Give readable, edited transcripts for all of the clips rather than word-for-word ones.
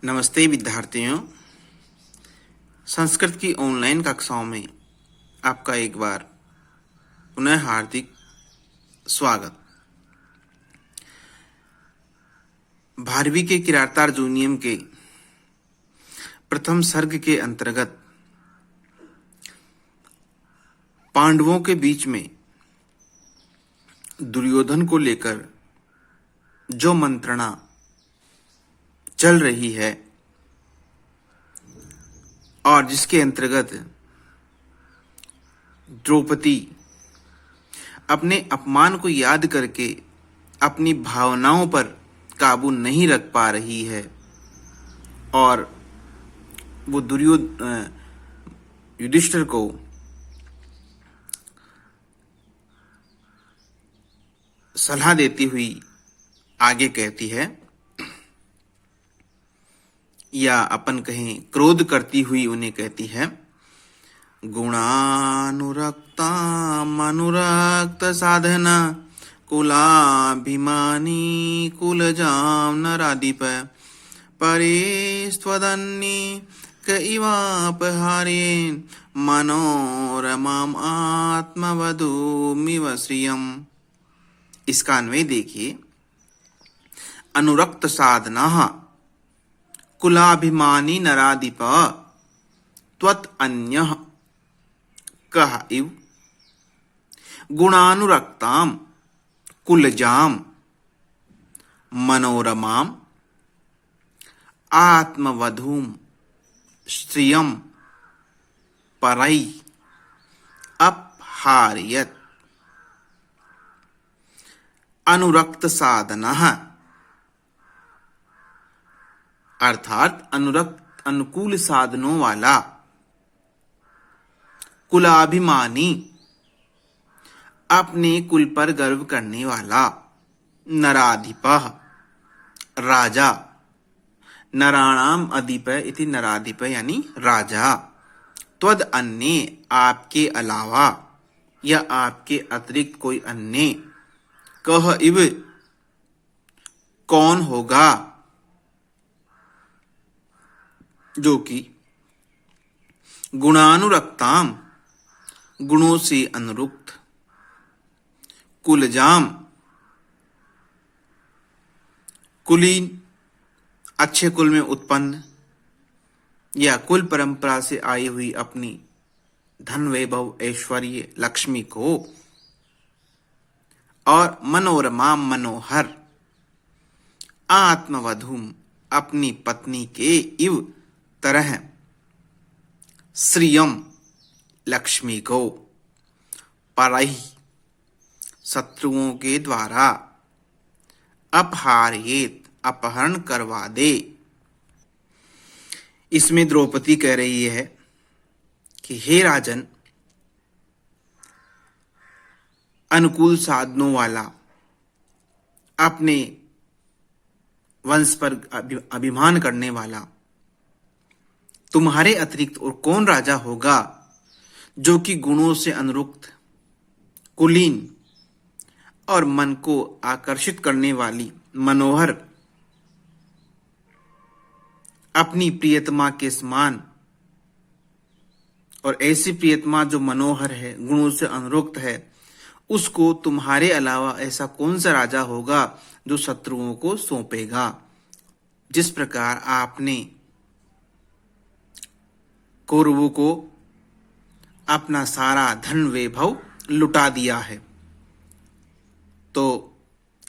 नमस्ते विद्यार्थियों। संस्कृत की ऑनलाइन कक्षाओं में आपका एक बार पुनः हार्दिक स्वागत। 12वीं के किरातार्जुनीयम के प्रथम सर्ग के अंतर्गत पांडवों के बीच में दुर्योधन को लेकर जो मंत्रणा चल रही है और जिसके अंतर्गत द्रौपदी अपने अपमान को याद करके अपनी भावनाओं पर काबू नहीं रख पा रही है और वो युधिष्ठिर को सलाह देती हुई आगे कहती है, या अपन कहें क्रोध करती हुई उन्हें कहती है, गुणानुरक्ता मनुरक्त साधना कुलाभिमानी कुलजाम नराधिप परेस्त्वदन्ये कैवापहारेण मनोरमाम आत्मवधूमिव श्रियम्। इसका अन्वय देखिए। अनुरक्त साधना कुलाभिमानी नराधिप त्वत् अन्यः कह इव गुणानुरक्ताम कुलजाम मनोरमाम आत्मवधूम श्रियम परै अपहारयत्। अनुरक्त साधना अर्थात अनुकूल साधनों वाला, कुलाभिमानी अपने कुल पर गर्व करने वाला, नराधिपः राजा, नराणाम अधिप इति नराधिप यानी राजा, त्वद अन्ये आपके अलावा या आपके अतिरिक्त कोई अन्य, कह इव कौन होगा, जो कि गुणानुरक्ताम गुणों से अनुरुक्त, कुलजाम कुलीन अच्छे कुल में उत्पन्न या कुल परंपरा से आई हुई अपनी धन वैभव ऐश्वर्य लक्ष्मी को, और मनोरमाम मनोहर आत्मवधूम अपनी पत्नी के इव तरह श्रियम लक्ष्मी को, परहि शत्रुओं के द्वारा, अपहारेत अपहरण करवा दे। इसमें द्रौपदी कह रही है कि हे राजन, अनुकूल साधनों वाला, अपने वंश पर अभिमान करने वाला, तुम्हारे अतिरिक्त और कौन राजा होगा जो कि गुणों से अनुरुक्त, कुलीन और मन को आकर्षित करने वाली, मनोहर, अपनी प्रियतमा के समान, और ऐसी प्रियतमा जो मनोहर है, गुणों से अनुरुक्त है, उसको तुम्हारे अलावा ऐसा कौन सा राजा होगा जो शत्रुओं को सौंपेगा। जिस प्रकार आपने कौरवों को अपना सारा धन वैभव लुटा दिया है। तो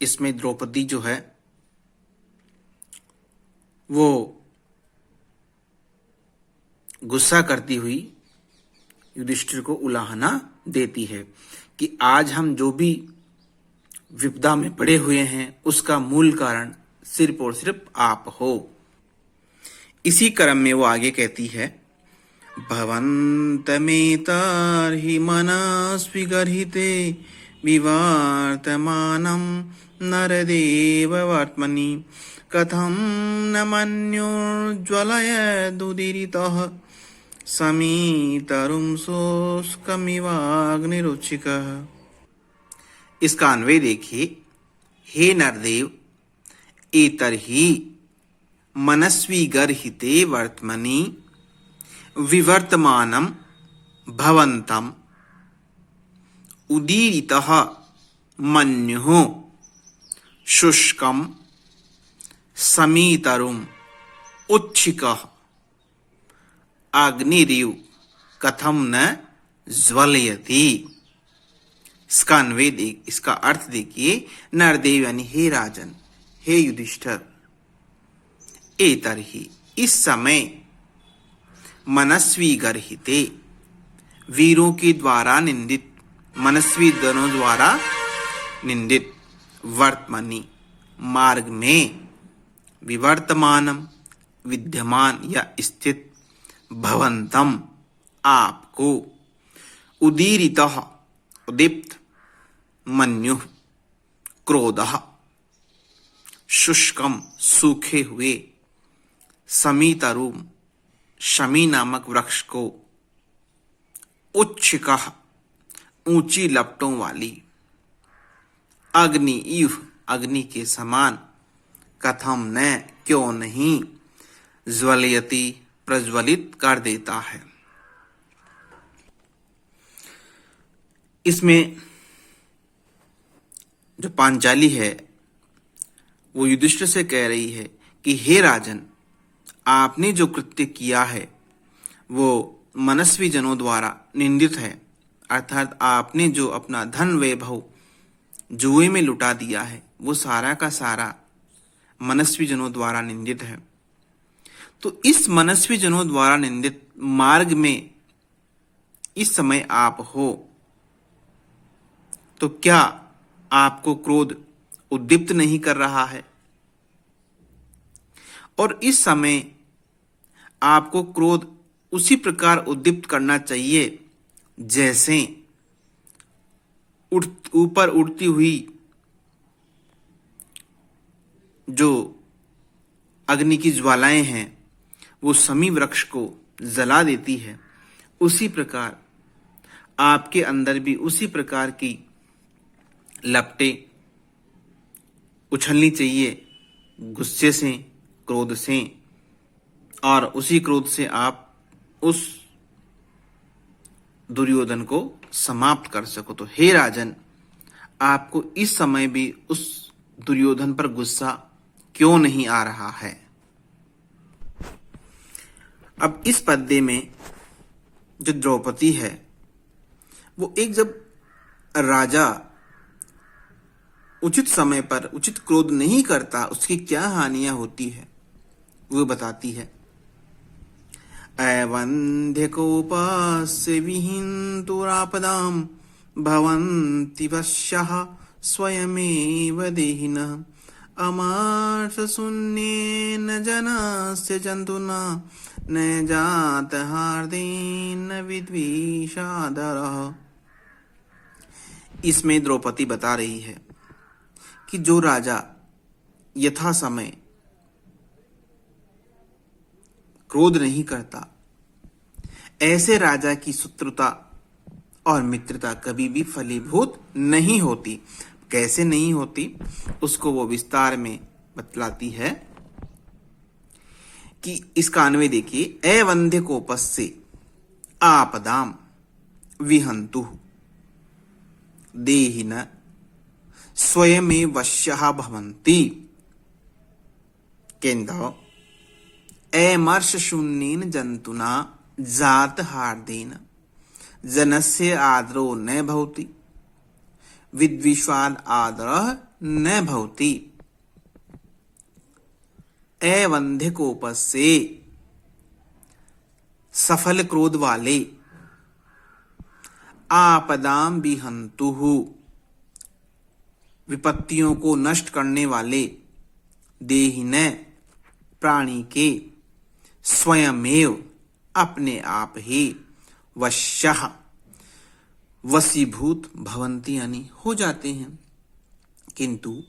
इसमें द्रौपदी जो है वो गुस्सा करती हुई युधिष्ठिर को उलाहना देती है कि आज हम जो भी विपदा में पड़े हुए हैं उसका मूल कारण सिर्फ और सिर्फ आप हो। इसी क्रम में वो आगे कहती है, भवन्तमेतर्हि मनस्विगर्हिते विवर्तमानं नरदेववर्त्मनि कथं न मन्योज्ज्वलयदुदीरितः समीतरुं शुष्कमिवाग्निरुचिकः। इसका अन्वय देखिए। हे नरदेव, एतर्हि मनस्वी गर्हिते वर्तमनि विवर्तमानं भवन्तम् उदीरितः मन्युः शुष्कं समीतरुम् उच्छिकः अग्निरिव कथम न ज्वलयति। इसका अर्थ देखिए, नरदेव यानी हे राजन, हे युधिष्ठिर, एतर्हि इस समय मनस्वी गर्हिते वीरों के द्वारा निंदित, मनस्वी जनों द्वारा निंदित वर्तमनि मार्ग में, विवर्तमानम विद्यमान या स्थित, भवंतम आपको, उदीरितः उदीप्त, मन्युः क्रोधः, शुष्कम सूखे हुए, समीतरुम शमी नामक वृक्ष को, उच्छिकः ऊंची लपटों वाली, अग्नि इव अग्नि के समान, कथम न क्यों नहीं, ज्वलयति प्रज्वलित कर देता है। इसमें जो पांचाली है वो युधिष्ठिर से कह रही है कि हे राजन, आपने जो कृत्य किया है वो मनस्वी जनों द्वारा निंदित है, अर्थात आपने जो अपना धन वैभव जुए में लुटा दिया है वो सारा का सारा मनस्वी जनों द्वारा निंदित है। तो इस मनस्वी जनों द्वारा निंदित मार्ग में इस समय आप हो, तो क्या आपको क्रोध उद्दीप्त नहीं कर रहा है? और इस समय आपको क्रोध उसी प्रकार उद्दीप्त करना चाहिए जैसे ऊपर उड़ती हुई जो अग्नि की ज्वालाएं हैं वो समी वृक्ष को जला देती है। उसी प्रकार आपके अंदर भी उसी प्रकार की लपटें उछलनी चाहिए, गुस्से से, क्रोध से, और उसी क्रोध से आप उस दुर्योधन को समाप्त कर सको। तो हे राजन, आपको इस समय भी उस दुर्योधन पर गुस्सा क्यों नहीं आ रहा है? अब इस पद्य में जो द्रौपदी है वो एक, जब राजा उचित समय पर उचित क्रोध नहीं करता उसकी क्या हानियां होती है वो बताती है। ऐवन्ध्य कोपस्य विहिन्तुरापदां भवन्ति वश्यः स्वयमेव देहिनः अमार्षशून्येन जनस्य जन्तुना न जातहार्देन विद्विषादरः। इसमें द्रौपदी बता रही है कि जो राजा यथा समय क्रोध नहीं करता, ऐसे राजा की शत्रुता और मित्रता कभी भी फलीभूत नहीं होती। कैसे नहीं होती उसको वो विस्तार में बतलाती है कि इसका अन्वय देखिए। एवंध्य कोपस्य आपदाम विहंतु देहिन स्वयमेव वश्यः भवन्ति केन्द्र ऐमर्षशून्येन जन्तुना जातहार्देन जनस्य आदरो न भवति विद्विषाद आदरः न भवति। एवंध्य कोपस्य सफल क्रोध वाले, आपदाम विहंतुः विपत्तियों को नष्ट करने वाले, देहिने प्राणी के, स्वयमेव अपने आप ही, वश्यः वशीभूत भवन्ति यानी हो जाते हैं। किंतु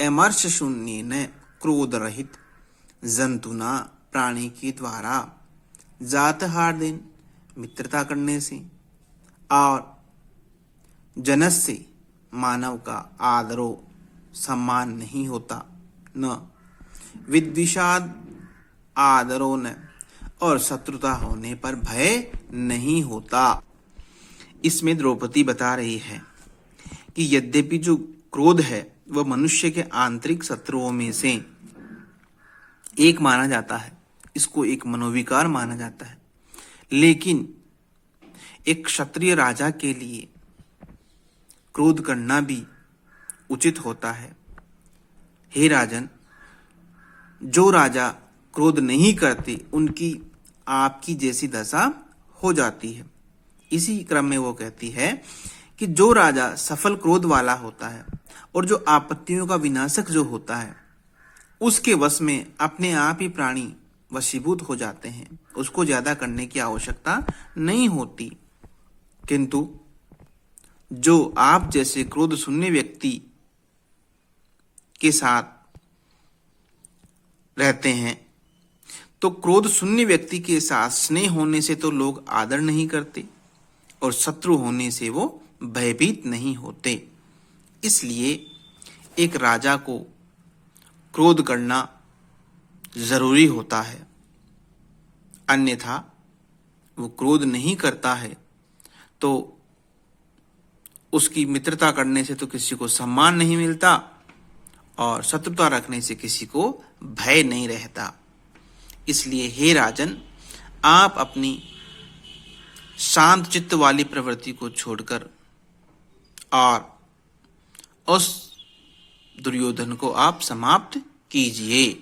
अमर्ष शून्य न क्रोध रहित जंतुना प्राणी के द्वारा जातहार्देन मित्रता करने से और जनस्य मानव का आदरो सम्मान नहीं होता, न विद्विषाद आदरो न, और शत्रुता होने पर भय नहीं होता। इसमें द्रौपदी बता रही है कि यद्यपि जो क्रोध है वह मनुष्य के आंतरिक शत्रुओं में से एक माना जाता है, इसको एक मनोविकार माना जाता है, लेकिन एक क्षत्रिय राजा के लिए क्रोध करना भी उचित होता है। हे राजन, जो राजा क्रोध नहीं करते उनकी आपकी जैसी दशा हो जाती है। इसी क्रम में वो कहती है कि जो राजा सफल क्रोध वाला होता है और जो आपत्तियों का विनाशक जो होता है, उसके वश में अपने आप ही प्राणी वशीभूत हो जाते हैं, उसको ज्यादा करने की आवश्यकता नहीं होती। किंतु जो आप जैसे क्रोध शून्य व्यक्ति के साथ रहते हैं, तो क्रोध शून्य व्यक्ति के साथ स्नेह होने से तो लोग आदर नहीं करते और शत्रु होने से वो भयभीत नहीं होते। इसलिए एक राजा को क्रोध करना जरूरी होता है, अन्यथा वो क्रोध नहीं करता है तो उसकी मित्रता करने से तो किसी को सम्मान नहीं मिलता और शत्रुता रखने से किसी को भय नहीं रहता। इसलिए हे राजन, आप अपनी शांत चित्त वाली प्रवृत्ति को छोड़कर और उस दुर्योधन को आप समाप्त कीजिए।